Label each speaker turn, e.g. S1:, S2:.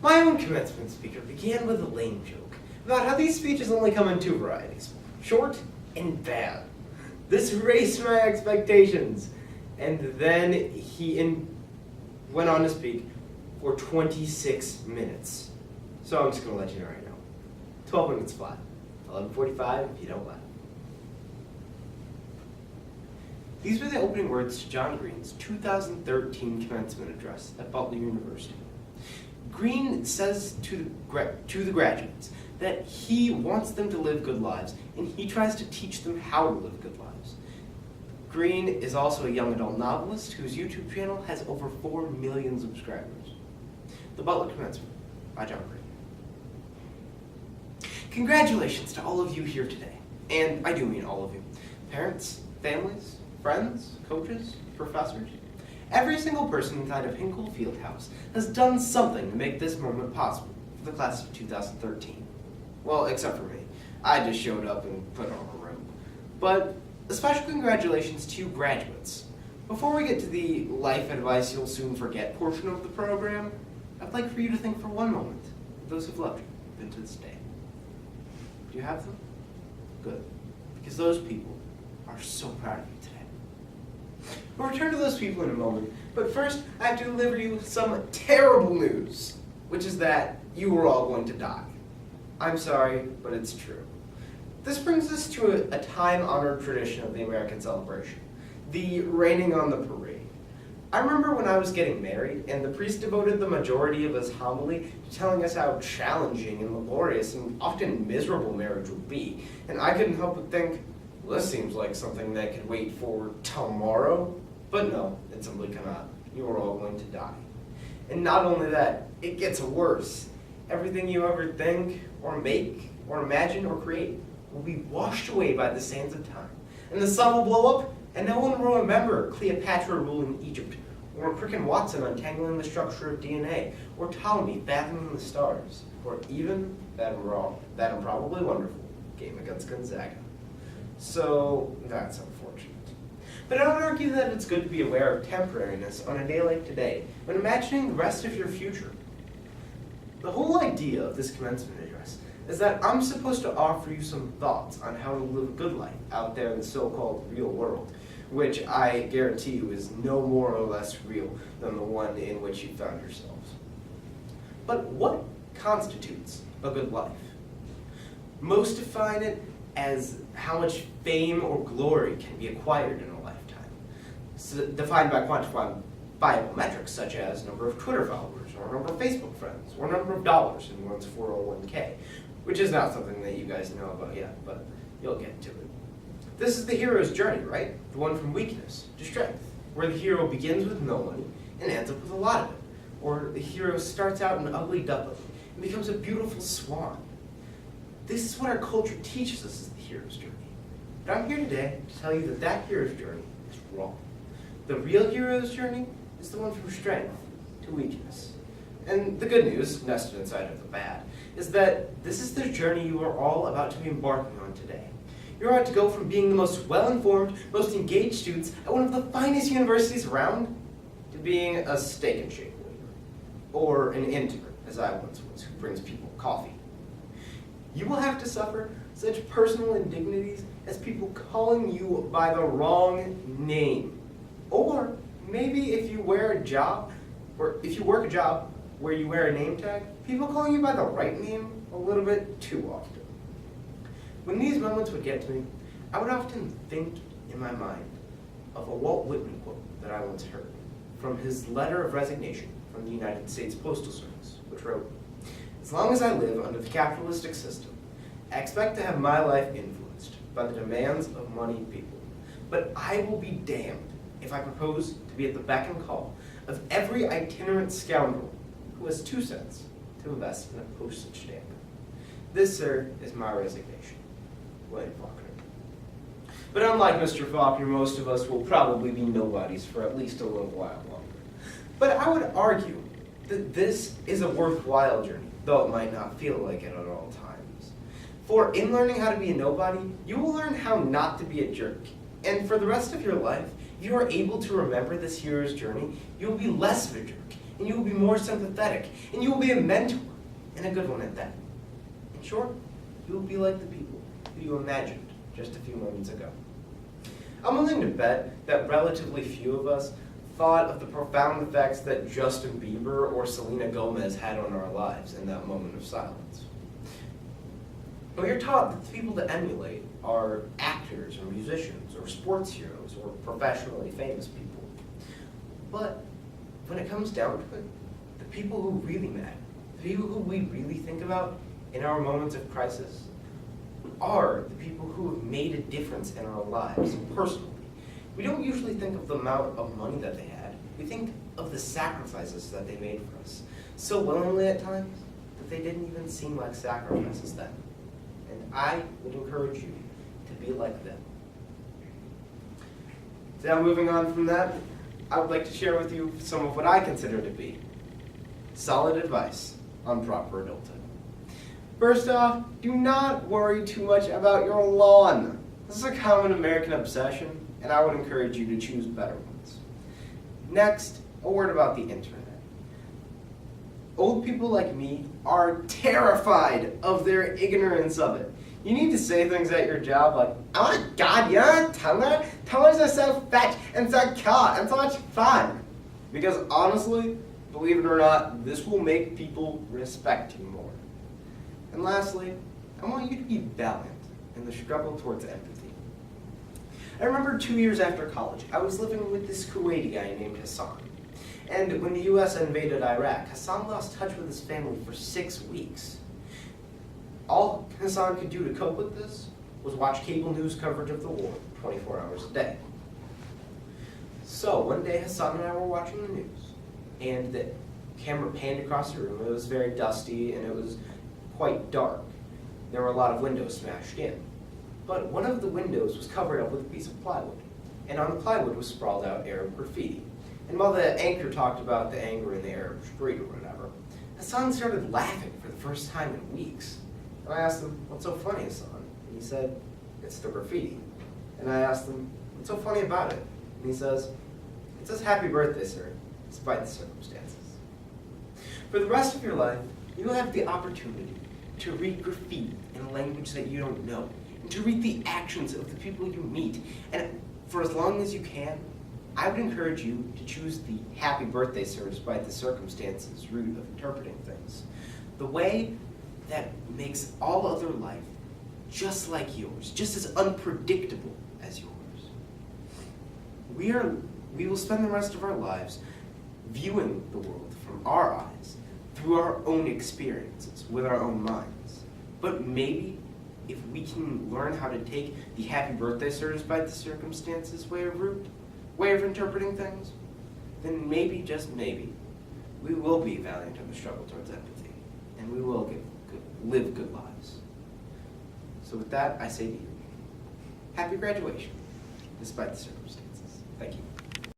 S1: My own commencement speaker began with a lame joke about how these speeches only come in two varieties, short and bad. This raised my expectations, and then he went on to speak for 26 minutes. So I'm just going to let you know right now. 12 minutes flat. 11:45 if you don't laugh. These were the opening words to John Green's 2013 commencement address at Butler University. Green says to the graduates that he wants them to live good lives, and he tries to teach them how to live good lives. Green is also a young adult novelist whose YouTube channel has over 4 million subscribers. The Butler Commencement by John Green. Congratulations to all of you here today, and I do mean all of you. Parents, families, friends, coaches, professors. Every single person inside of Hinkle Fieldhouse has done something to make this moment possible for the class of 2013. Well, except for me. I just showed up and put on a room. But a special congratulations to you graduates. Before we get to the life advice you'll soon forget portion of the program, I'd like for you to think for one moment of those who've loved you even to this day. Do you have them? Good. Because those people are so proud of you today. We'll return to those people in a moment, but first I have to deliver you some terrible news, which is that you are all going to die. I'm sorry, but it's true. This brings us to a time-honored tradition of the American celebration, the raining on the parade. I remember when I was getting married, and the priest devoted the majority of his homily to telling us how challenging and laborious and often miserable marriage would be, and I couldn't help but think, well, this seems like something that could wait for tomorrow. But no, it simply cannot. You are all going to die. And not only that, it gets worse. Everything you ever think, or make, or imagine, or create will be washed away by the sands of time. And the sun will blow up, and no one will remember Cleopatra ruling Egypt, or Crick and Watson untangling the structure of DNA, or Ptolemy fathoming the stars, or even that improbably wonderful game against Gonzaga. So that's unfortunate. But I would argue that it's good to be aware of temporariness on a day like today when imagining the rest of your future. The whole idea of this commencement address is that I'm supposed to offer you some thoughts on how to live a good life out there in the so-called real world, which I guarantee you is no more or less real than the one in which you found yourselves. But what constitutes a good life? Most define it as how much fame or glory can be acquired in a lifetime, so defined by quantifiable metrics such as number of Twitter followers, or number of Facebook friends, or number of dollars in one's 401k, which is not something that you guys know about yet, but you'll get to it. This is the hero's journey, right? The one from weakness to strength, where the hero begins with no money and ends up with a lot of it, or the hero starts out an ugly duckling and becomes a beautiful swan. This is what our culture teaches us as the hero's journey. But I'm here today to tell you that that hero's journey is wrong. The real hero's journey is the one from strength to weakness. And the good news, nested inside of the bad, is that this is the journey you are all about to be embarking on today. You're about to go from being the most well-informed, most engaged students at one of the finest universities around to being a steak and shake waiter, or an intern, as I once was, who brings people coffee. You will have to suffer such personal indignities as people calling you by the wrong name. Or maybe if you work a job where you wear a name tag, people calling you by the right name a little bit too often. When these moments would get to me, I would often think in my mind of a Walt Whitman quote that I once heard from his letter of resignation from the United States Postal Service, which wrote, "As long as I live under the capitalistic system, I expect to have my life influenced by the demands of moneyed people. But I will be damned if I propose to be at the beck and call of every itinerant scoundrel who has 2 cents to invest in a postage stamp. This, sir, is my resignation. William Faulkner." But unlike Mr. Faulkner, most of us will probably be nobodies for at least a little while longer. But I would argue that this is a worthwhile journey, though it might not feel like it at all times. For in learning how to be a nobody, you will learn how not to be a jerk. And for the rest of your life, if you are able to remember this hero's journey, you will be less of a jerk, and you will be more sympathetic, and you will be a mentor, and a good one at that. In short, you will be like the people who you imagined just a few moments ago. I'm willing to bet that relatively few of us thought of the profound effects that Justin Bieber or Selena Gomez had on our lives in that moment of silence. But you're taught that the people to emulate are actors or musicians or sports heroes or professionally famous people. But when it comes down to it, the people who really matter, the people who we really think about in our moments of crisis, are the people who have made a difference in our lives personally. We don't usually think of the amount of money that they had. We think of the sacrifices that they made for us, so willingly at times that they didn't even seem like sacrifices then. And I would encourage you to be like them. Now, moving on from that, I would like to share with you some of what I consider to be solid advice on proper adulthood. First off, do not worry too much about your lawn. This is a common American obsession, and I would encourage you to choose better ones. Next, a word about the internet. Old people like me are terrified of their ignorance of it. You need to say things at your job like, "Oh my God, you're a teller? Tellers are so fetch and so cool and so much fun." Because honestly, believe it or not, this will make people respect you more. And lastly, I want you to be valiant in the struggle towards empathy. I remember 2 years after college, I was living with this Kuwaiti guy named Hassan. And when the US invaded Iraq, Hassan lost touch with his family for 6 weeks. All Hassan could do to cope with this was watch cable news coverage of the war 24 hours a day. So one day Hassan and I were watching the news, and the camera panned across the room. It was very dusty and it was quite dark. There were a lot of windows smashed in. But one of the windows was covered up with a piece of plywood, and on the plywood was sprawled out Arab graffiti. And while the anchor talked about the anger in the Arab street or whatever, Hassan started laughing for the first time in weeks. And I asked him, "What's so funny, Hassan?" And he said, "It's the graffiti." And I asked him, "What's so funny about it?" And he says, "It says happy birthday, sir, despite the circumstances." For the rest of your life, you will have the opportunity to read graffiti in a language that you don't know, and to read the actions of the people you meet. And for as long as you can, I would encourage you to choose the happy birthday, sir, despite the circumstances route of interpreting things. The way that makes all other life just like yours, just as unpredictable as yours. We will spend the rest of our lives viewing the world from our eyes, through our own experiences, with our own minds. But maybe if we can learn how to take the happy birthday, sir, despite the circumstances way of interpreting things, then maybe, just maybe, we will be valiant in the struggle towards empathy, and we will live good lives. So with that, I say to you, happy graduation, despite the circumstances. Thank you.